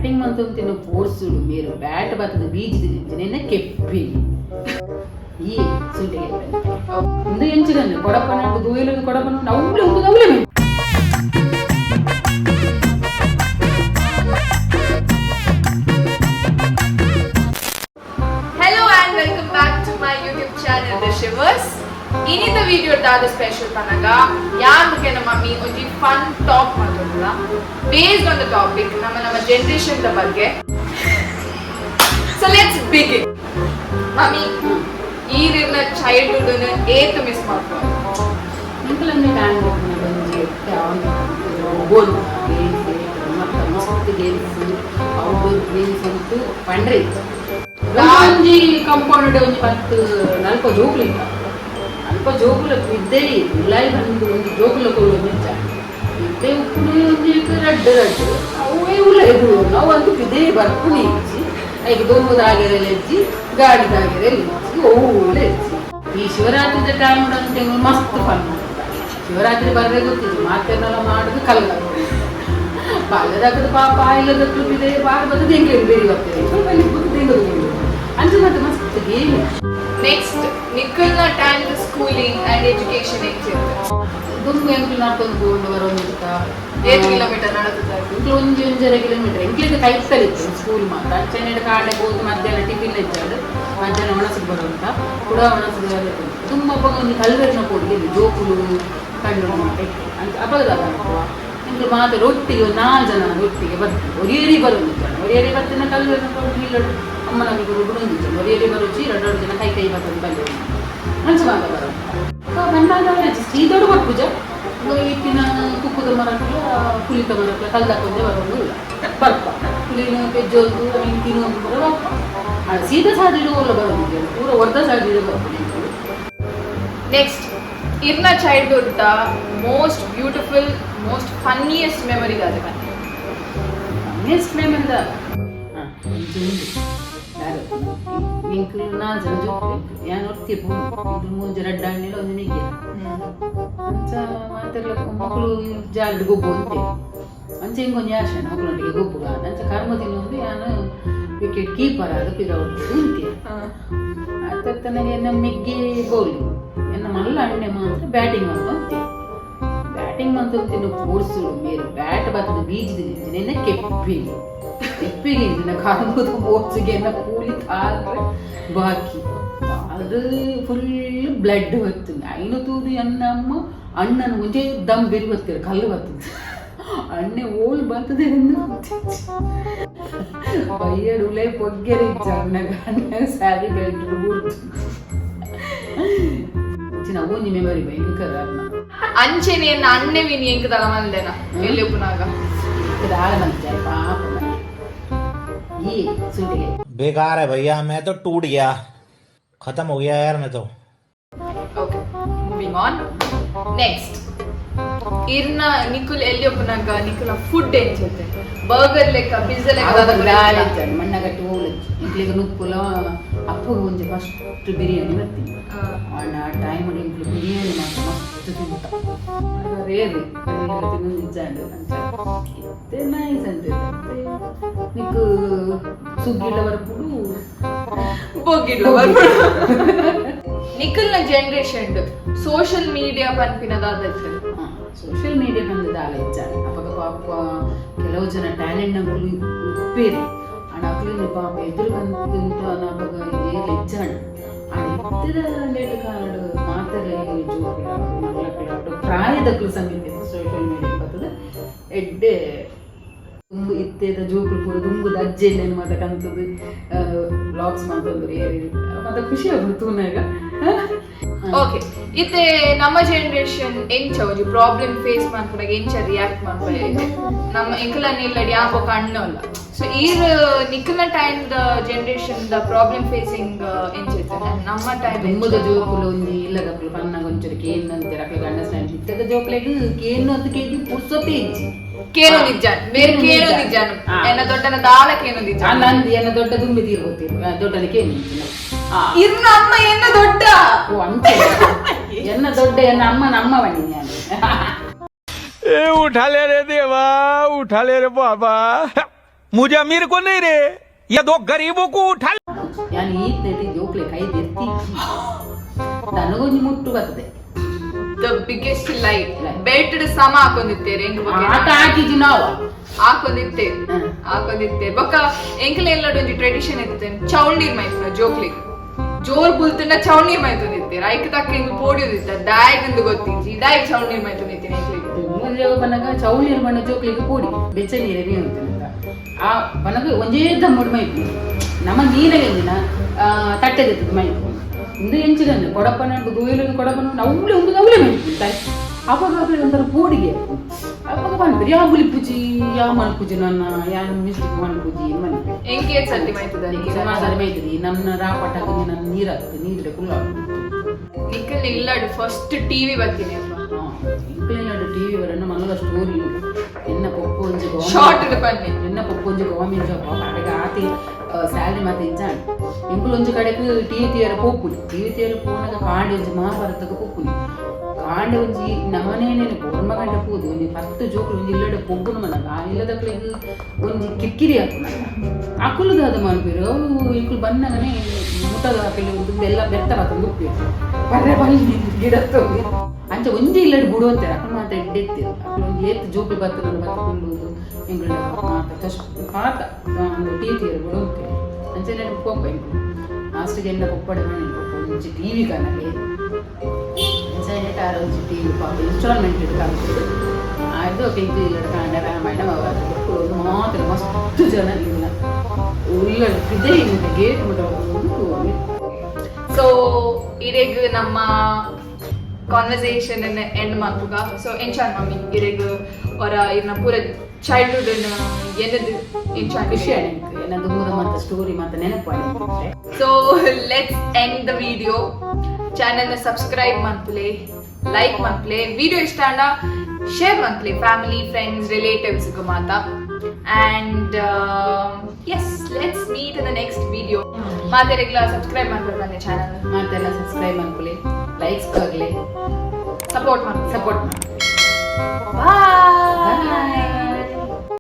Batting ಮಂತೊಂತಿನ ಪೋರ್ಸುಡು ಮೇರು bat ಬತ್ತದ ಬೀಜದ ನಿನ್ನ ಕೆಪ್ಪಿ ಈ ಸುಳ್ಳಿಗೆ ಇಂದು ಎಂಚಿಗನ್ನು ಕೊಡಪನ ಗೋಯಿಲು ಕೊಡಪನ ನವ್ಲೆ ಒಂದು ನವ್ಲೆ Hello and welcome back to my YouTube channel The Shivers. In the video the special panaga yaar ke nama me onji fun talk madudula based on the topic nama generation da bagge. So let's begin. Mami ee irna childhood ne eighth miss ಮಾಡ್ತಾರೆ ನಿಂಕಲನ್ನ time ಬಂದಿ ಗೋಲ್ ಮಸ್ತ್ games outdoor games ಅಂತೂ ಪಂಡ್ರೆ Ranji compound ಒಂಜಿ 10-4 ಜೋಕುಲು ಇತ್ತ ಅಲ್ಪ ಜೋಕುಲು ಇದ್ದೇ ಇಲ್ಲಾಯಿ ಬಂದು ಒಂದು ಜೋಕುಲು ಕೊಡು ಮೆಚ್ಚ ಇದ್ದೇ ಉಪ್ಪುಡು ಒಂಜಿ ರಡ್ಡ್ ಅವೇ ಉಳ್ಳಾಯಿಗಳು ನಾವು ಅಂತೂ ಇದೇ ಬರ್ಪುನಿ ಇಚ್ಚಿ ಈಗ ದೊಂಬುದಾಗೆರೆಲ್ಲ ಇಚ್ಚಿ ಗಾಡಿದಾಗೆರೆಲ್ಲ ಇಚ್ಚಿ ಒಳ್ಳೆ ಇಚ್ಚಿ ಈ ಶಿವರಾತ್ರಿ ಟೈಮ್ ಅಂತ ಮಸ್ತ್ ಫನ್ ಶಿವರಾತ್ರಿ ಬರ್ರೆ ಗೊತ್ತಿತ್ತು ಮಾತೆಲ್ಲ ಮಾಡುದು ಕಲ್ಲ ಬಾಲ್ಯದಾಗದ ಪಾಪ ಇಲ್ಲದಕ್ಕೂ ಇದೆ ಬಾರ ಬರ್ತದೆ ಹೆಂಗೆ ಬೇರೆ ಬರ್ತದೆ ಹೆಂಗೆ ಅಂಚೆ ಮತ್ತೆ ಮಸ್ತ್ ಗೇಮ್. ನೆಕ್ಸ್ಟ್ ನಿಖಲ್ನ ಟೈಮ್ ಸ್ಕೂಲಿಂಗ್ ಅಂಡ್ ಎಜುಕೇಶನ್ ದುಂಬು ಎಂಕ್ಲು ನಾಡ್ಕೊಂಡು ಕೊಂಡು ಬರೋದಿತ್ತ 8 ಕಿಲೋಮೀಟರ್ ನಡೆದಿದ್ದ ಇಂಕ್ಲು ಒಂಜೊಂಜರ ಕಿಲೋಮೀಟರ್ ಎಂಕ್ಲಿಗೆ ಕೈತಲಿತ್ತು ಸ್ಕೂಲ್ ಮಾತ್ರ ಚೆನ್ನೈಡ್ ಕಾಡೆ ಹೋಗಿ ಮಧ್ಯಾಹ್ನ ಟಿಫಿನ್ ಇದ್ದಾడు ಮಧ್ಯಾಹ್ನ ಒಣಸಿಗೆ ಬರುವಂತ ಕೂಡ ಒಣಸಿಗೆ ತುಂಬ ಒಂದು ಕಲ್ವೆರ್ನ ಕೊಡಿ ಜೋಕುಲು ಕಣ್ಣು ಅಂತ ಅಪಗದಾಗ ಇಂಕ್ಲು ಮಾತ್ರ ರೊಟ್ಟಿಗೆ 4 ಜನ ರೊಟ್ಟಿಗೆ ಬರ್ತೀವಿ ಒರಿಯೇರಿ ಬರೋದಿದ್ದಾನೆ ಒರಿಯೇರಿ ಬರ್ತಿನ ಕಲ್ವೆರ್ನ ಕೊಡಿ ಇಲ್ಲಡು ಅಮ್ಮನಾಗಿ ಬಿಡೊಂದಿದ್ದಾನೆ ಒರಿಯೇರಿ ಬರೋಚಿ 2 ಜನ ಕೈ ಬರ್ತದೆ ಬಂದು ಮಂಚ ಮಾತ ಬರೋ ಬಂದಾಗ ಸೀದೋಡು ಪೂಜೆ ಇತ್ತಿನ ಕುಕ್ಕುದ ಮರಕ್ಕೆ ಕುಲಿತ ಮರಕ್ಕೆ ಕಲ್ದಾಕೊಂಡೆ ಬರೋದು ಇಲ್ಲ ಬರ್ಪ ಕುಲಿನ ಪೆಜ್ಜೋದು ತಿನ್ನೋದು ಬರೋ ಬರ್ಪ ಸೀದಾ ಸಾಡಿಡು ಒಲ್ಲ ಬರೋದಿಲ್ಲ ಪೂರ ಒರ್ದ ಸಾಡಿಡು ಬರ್ತೀನಿ. ನೆಕ್ಸ್ಟ್ ಇರ್ನ childhood the most beautiful most funniest memory ಗಾದೆ ಫನ್ನಿಯೆಸ್ಟ್ ಮೆಮರಿ ದ ನಿಂಕ್ಲು ನಾ ಜನ ಜೋಕ್ಲೆ ಯಾನ್ ಒರ್ತಿ ಇದು ಮುಂಜೆ ರಡ್ಡಾಣಿಲ್ಲ ಒಂದು ನಿಗ್ಗೆ ಅಂಚ ಮಾತೆರ್ಲಕ್ಕ ಮಕ್ಕಳು ಜಾಲ್ಡ್ ಗೊಬ್ಬು ಅಂತೆ ಅಂಚೆ ಹಿಂಗೊಂದು ಯಾಶೆ ಮಕ್ಕಳೊಟ್ಟಿಗೆ ಗೊಬ್ಬುಗ ಅಂಚ ಕರ್ಮ ತಿನ್ನೊಂದು ಯಾನು ವಿಕೆಟ್ ಕೀಪರ್ ಆದ ಪಿರವಡ್ತು ಅಂತೆ ಅತ್ತ ನನಗೆ ಎನ್ನ ಮೆಗ್ಗೆ ಬೌಲಿ ಎನ್ನ ಮಲ್ಲ ಅಣ್ಣೆ ಮಾತ್ರ ಬ್ಯಾಟಿಂಗ್ ಅಂತ ಅಂತೆ ಬ್ಯಾಟಿಂಗ್ ಅಂತ ತಿನ್ನು ಪೋರ್ಸುಡು ಮೇರು ಬ್ಯಾಟ್ ಬತ್ತದ ಬೀಜದ ನೆನ್ನ ಕೆಪ್ಪಿಗೆ ಎಪ್ಪಿಗೆ ಕಾಂಬುದು ಮೋಚಿಗೆ ಕೂಲಿ ತಾಳ್ರೆ ಬಾಕಿ ಅದು ಫುಲ್ ಬ್ಲಡ್ ಬರ್ತದೆ ಐನು ತೂದು ಎನ್ನ ಅಮ್ಮ ಅಣ್ಣನ ಮುಂಚೆ ದಮ್ ಬೆರಿ ಬರ್ತೀರ ಕಲ್ಲು ಬರ್ತದೆ ಅಣ್ಣೆ ಓಲ್ ಬರ್ತದೆ ಎಂದು ಬೈಯಡುಲೆ ಪೊಗ್ಗೆರೆ ಇಚ್ಚ ಅಣ್ಣಗ ಅಣ್ಣ ಸ್ಯಾರಿ ಬೆಲ್ಟ್ರು ಬೂರ್ದು ಚಿನ್ನ ಒಂಜಿ ಮೆಮರಿ ಭಯಂಕರ ಅಣ್ಣ ಅಂಚೆನೆ ಎನ್ನ ಅಣ್ಣೆ ವಿನಿ ಎಂಕ ತಗಮಲ್ದೆನ ಎಲ್ಲಿ ಉಪ್ಪುನಾಗ दाल बन जाए पाप ये सुन गए बेकार है भैया मैं तो टूट गया खत्म हो गया यार मैं तो. Okay moving on. ನೆಕ್ಸ್ಟ್ ಇರ್ನ ನಿಖುಲ್ ಎಲ್ಲಿ ಒಪ್ಪನಾಗ ನಿಖುಲ ಫುಡ್ ಏನ್ ಚೇತೆ ಬರ್ಗರ್ ಲೆಕ್ಕ ಪಿಜ್ಜಾ ಲೆಕ್ಕ ಮಣ್ಣಗಟ್ಟಿ ಹೋಗ್ಲಿಕ್ಕೆ ಇಂಕ್ಲಿಗೆ ನುಪ್ಪುಲ ಅಪ್ಪಗೆ ಒಂಜಿ ಫಸ್ಟ್ ಬಿರಿಯಾನಿ ಬರ್ತೀನಿ ಆ ಟೈಮಲ್ಲಿ ಇಂಕ್ಲು ಬಿರಿಯಾನಿ ಮಾತ್ರ ಮಸ್ತ್ ತಿಂತ ರೇರು ತಿನ್ನೋದು ನಿಜಾಂಡು ಅಂತ ಇತ್ತೆ ನೈಸ್ ಅಂತ ನಿಕ್ಕು ಸುಗ್ಗಿಲ ಬರ್ಪುಡು ಬೊಗ್ಗಿಡು ಬರ್ಪುಡು ನಿಖಲ್ನ ಜನರೇಷನ್ ಸೋಷಿಯಲ್ ಮೀಡಿಯಾ ಪನ್ಪಿನದಾದದ್ದು ಸೋಷಿಯಲ್ ಮೀಡಿಯಾ ಬಂದದ ಆಲೋಚನೆ ಅವಾಗ ಪಾಪ ಕೆಲವು ಜನ ಟ್ಯಾಲೆಂಟ್ ನಗಳು ಉಪ್ಪೇರಿ ಅಣಕ್ಲಿನ ಪಾಪ ಎದುರು ಬಂತು ಅವಾಗ ಏರ್ ಹೆಚ್ಚಾಣ ಎತ್ತಿದ ಲೇಟ್ ಕಾಡು ಮಾತರೆ ಜೋಕು ಪ್ರಾಯದಕ್ಕೂ ಸಂಗೀತ ಸೋಷಿಯಲ್ ಮೀಡಿಯಾ ಬರ್ತದೆ ಎಡ್ಡೆ ತುಂಬು ಇತ್ತೇದ ಜೋಕುಲು ಪೂರ ತುಂಬುದು ಅಜ್ಜೆಲ್ಲೇನು ಮತ್ತೆ ಕಂತದ್ದು ವ್ಲಾಗ್ಸ್ ಮಾಡ್ತಂದ್ರೆ ಮತ್ತೆ ಖುಷಿ ಆಗ್ಬಿಡ್ತು ನಾಗ. ಓಕೆ ಇತ್ತೆ ನಮ್ಮ ಜನರೇಷನ್ ಎಂಚ ಒಂದು ಪ್ರಾಬ್ಲಮ್ ಫೇಸ್ ಮಾಡ್ಕೊಂಡಾಗ ಎಂಚ ರಿಯಾಕ್ಟ್ ಮಾಡ್ಕೊಳ್ಳಿ ನಮ್ಮ ಎಂಕಲನ್ನ ಇಲ್ಲಡಿ ಯಾಕೋ ಕಣ್ಣಲ್ಲ ಸೊ ಈ ನಿಖಲ್ನ ಟೈಮ್ ದ ಜನರೇಷನ್ ದ ಪ್ರಾಬ್ಲಮ್ ಫೇಸಿಂಗ್ ಎಂಚ ನಮ್ಮ ಟೈಮ್ ತುಂಬದ ಜೋಕುಲು ಒಂಜಿ ಇಲ್ಲದಕ್ಕಲು ಪನ್ನಾಗ ಒಂಚೂರು ಕೇನು ಅಂತ ರಕ್ಲಗ ಅಂಡರ್ಸ್ಟ್ಯಾಂಡ್ ಇತ್ತದ ಜೋಕುಲೆಗ್ ಕೇನು ಅಂತ ಕೇಳಿ ಪುರ್ಸೊತೆ ಇಜ್ಜಿ ಕೇನು ನಿಜಾನ್ ಬೇರೆ ಕೇನು ನಿಜಾನ್ ಎನ್ನ ದೊಡ್ಡನ ದಾಲ ಕೇನು ನಿಜಾನ್ ನಂದು ಎನ್ನ ದೊಡ್ಡ ದುಂಬಿ ತೀರ್ಬೋತೀರು ದೊಡ್ಡನ ಕೇನು ಇರ್ನ ಅಮ್ಮ ಎನ್ನ ದೊಡ್ಡ ಓ ಅಂಚೆ ಎನ್ನ ದೊಡ್ಡ ಎನ್ನ ಅಮ್ಮನ ಅಮ್ಮ ಬನ್ನಿ ನಾನು उठा ले रे देवा उठा ले रे बाबा मुझे अमीर को नहीं रे, ये दो गरीबों को उठा ಯಾನ್ ಈತ್ ನೆಟ್ಟಿ ಜೋಕ್ಲೆ ಕೈ ಎತ್ತಿ ನನಗೊಂದು ಮುಟ್ಟು ಬರ್ತದೆ ದ ಬಿಗ್ಗೆಸ್ಟ್ ಲೈ ಬೆಲ್ಟ್ ಸಮ ಹಾಕೊಂಡಿತ್ತೇರೆ ಹೆಂಗ್ ಆಟ ಹಾಕಿದ್ವಿ ನಾವು ಹಾಕೊಂಡಿತ್ತೆ ಬೊಕ್ಕ ಎಂಕಲ್ ಎಲ್ಲಡೊಂಜಿ ಟ್ರೆಡಿಷನ್ ಇತ್ತೆ ಚೌಳ್ ನೀರ್ ಮೈತುನ ಜೋಕ್ಲಿಗ್ ಜೋರ್ ಬುಲ್ತುಂಡ ಚೌಳ್ ನೀರ್ ಮೈತುನಿತ್ತೇರೆ ಐಕ್ ತಕ್ಕ ಹಿಂಗ್ ಪೋಡಿಯೋದಿತ್ತ ದಾಯಿಗಂದು ಗೊತ್ತಿಜ್ಜಿ ದಾಯಿಗ್ ಚೌಳ್ ನೀರ್ ಮೈತುನಿತ್ತೇನೆ ಎಂಕ್ಲಿಗ್ ಮುಂದೆ ಬನಗ ಚೌಳ್ ನೀರು ಬಣ್ಣ ಜೋಕ್ಲಿಗೆ ಪೋಡಿ ಬೆಚ್ಚ ನೀರೇ ಬೀಳುತ್ತೆ ಆ ಬನಗ ಒಂದೇ ದಮ್ಮುಡು ಮೈತು ನಮ್ಮ ನೀರಿನ ತಟ್ಟೆದಿತ್ತು ಮೈತು ಒಂದು ಎಂಚಿಗಂದು ಕೊಡಪನ ಗೋಯಿಲು ಕೊಡಪನ ಅವಳೆ ಒಂದು ಅವಳೆ ಮೈತು ತಾಯಿ ಅವಾಗ ಒಂಥರ ಪೋಡಿಗೆ ಅವಾಗ ಬಂದ್ಬಿಟ್ಟು ಯಾವ ಬುಲಿ ಪೂಜಿ ಯಾವ ಮಲ್ ಪೂಜಿ ನನ್ನ ಯಾವ ಮಿಸ್ಟಿಕ್ ಮಲ್ ಪೂಜಿ ಮನೆ ಎಂಕೇಟ್ ಸರ್ತಿ ಮೈತದ ಸರಿ ಮೈತ್ರಿ ನನ್ನ ರಾಪಟ್ಟಾಗ ನನ್ನ ನೀರಾಗ್ತದೆ ನೀರಿದೆ ಕುಲ್ಲ ನಿಖಲ್ ಇಲ್ಲಡು ಫಸ್ಟ್ ಟಿವಿ ಬರ್ತೀನಿ ಇಂಕ್ಲಿನಾಡು ಟಿವಿ ವರನ್ನ ಮನಗ ಸ್ಟೋರಿ ಎನ್ನ ಪಪ್ಪು ಒಂಜಿ ಶಾರ್ಟ್ ಬನ್ನಿ ಎನ್ನ ಪಪ್ಪು ಒಂಜಿ ಗವರ್ಮೆಂಟ್ ಜಾಬ್ ಕಡೆಗೆ ಆತಿ ಸ್ಯಾಲ್ರಿ ಮಾತ್ರ ಇಜ್ಜಾಂಡ್ ಇಂಕುಲು ಒಂಜಿ ಕಡೆಗೆ ಟಿವಿ ತಿಯರ ಪೋಪುಲಿ ಟಿವಿ ತಿಯರ ಪೋನಾಗ ಕಾಂಡೆ ಒಂಜಿ ಮಹಾಭಾರತಕ್ಕೆ ಪೋಪುಲಿ ಕಾಂಡೆ ಒಂಜಿ ನಮ್ಮನೇನೇನು ಗೋರ್ಮ ಗಂಟೆ ಪೋದು ಒಂಜಿ 10 ಜೋಕುಲು ಒಂಜಿ ಇಲ್ಲಡೆ ಪೊಗ್ಗುನು ಮನಗ ಆ ಇಲ್ಲದಕ್ಲಿಗೆ ಒಂಜಿ ಕಿರಿಕಿರಿ ಹಾಕುನ ಅಕುಲದ ಅದು ಮನ್ಪಿರು ಅವು ಇಂಕುಲು ಬಂದಾಗನೇ ಮುಟ್ಟದ ಹಾಕಲಿ ಒಂದು ಎಲ್ಲ ಬೆತ್ತ ಬರ್ತಂದು ಉಪ್ಪಿರು ಬರ್ರೆ ಬಲ್ಲಿ ಗಿಡತ್ತು ಅಂಚ ಒಂಜಿ ಇಲ್ಲಡೆ ಬಿಡುವಂತೆ ಅಕಲು ಮಾತ್ರ ಎಡ್ಡೆತ್ತಿ ಅಕಲು ಒಂಜಿ ಏತ್ ಜೋಕುಲು ಬರ್ತದೆ ನನ್ನ ಬತ್ತ ಕುಲ್ಲುವುದು ಎಂಗ್ಳ ಮಾತ ತಷ್ಟು ಪಾತ ಒಂದು ಟೀತಿಯರು ಬಿಡುವಂತೆ ಅಂಚೆ ನಾನು ಪೋಪ ಇಂಕುಲು ಲಾಸ್ಟಿಗೆ ಎಲ್ಲ ಪಪ್ಪಡೆ ಮನೆ ಒಂಜಿ ಟಿವಿ ಕಾಣಲಿ ಅಂಚೆ ಟಾರ ಒಂಜಿ ಟಿವಿ ಪಾಪ ಇನ್ಸ್ಟಾಲ್ಮೆಂಟ್ ಇಡ್ಕಾಗ್ತದೆ ಅದು ಇದು ಇಲ್ಲಡೆ ಕಾಂಡ ರಾಮಾಯಣ ಒಂದು ಮಾತ್ರ ಮಸ್ತ್ ಜನ ಇಲ್ಲ ಉಳ್ಳದೆ ಇಲ್ಲ ಗೇಟ್ ಮುಟ್ಟ ಸೊ ಇರೆಗ್ ನಮ್ಮ ಕಾನ್ವರ್ಸೇಷನ್ ಎಂಡ್ ಮಾಡ್ತುಗ ಸೊ ಎಂಚಾನ್ ಮಮ್ಮಿ ಇರೆಗ್ ಅವರ ಇರ್ನ ಪೂರ ಚೈಲ್ಡ್ಹುಡ್ ಏನದು ಎಂಚಾನ್ ವಿಷಯ ಏನದು ಮೂರ ಮತ್ತೆ ಸ್ಟೋರಿ ಮತ್ತೆ ನೆನಪು so let's end the video ಚಾನೆಲ್ನ ಸಬ್ಸ್ಕ್ರೈಬ್ ಮಾಡ್ತಲೇ ಲೈಕ್ ಮಾಡ್ತಲೇ ವಿಡಿಯೋ ಇಷ್ಟ ಆಂಡ ಶೇರ್ ಮಾಡ್ತಲೇ ಫ್ಯಾಮಿಲಿ ಫ್ರೆಂಡ್ಸ್ ರಿಲೇಟಿವ್ಸ್ಗೂ ಮಾತಾ and yes, let's meet in the next video. ಮಾತೆ ರೆಗ್ಯುಲರ್ ಸಬ್ಸ್ಕ್ರೈಬ್ ಮಾಡ್ಬೇಕು ನನ್ನ ಚಾನಲ್ ಮಾತೆಲ್ಲ ಸಬ್ಸ್ಕ್ರೈಬ್ ಮಾಡ್ಕೊಳ್ಳಿ ಲೈಕ್ಸ್ ಕೊಡ್ಲಿ ಸಪೋರ್ಟ್ ಮಾಡಿ ಸಪೋರ್ಟ್ ಮಾಡಿ ಬಾಯ್.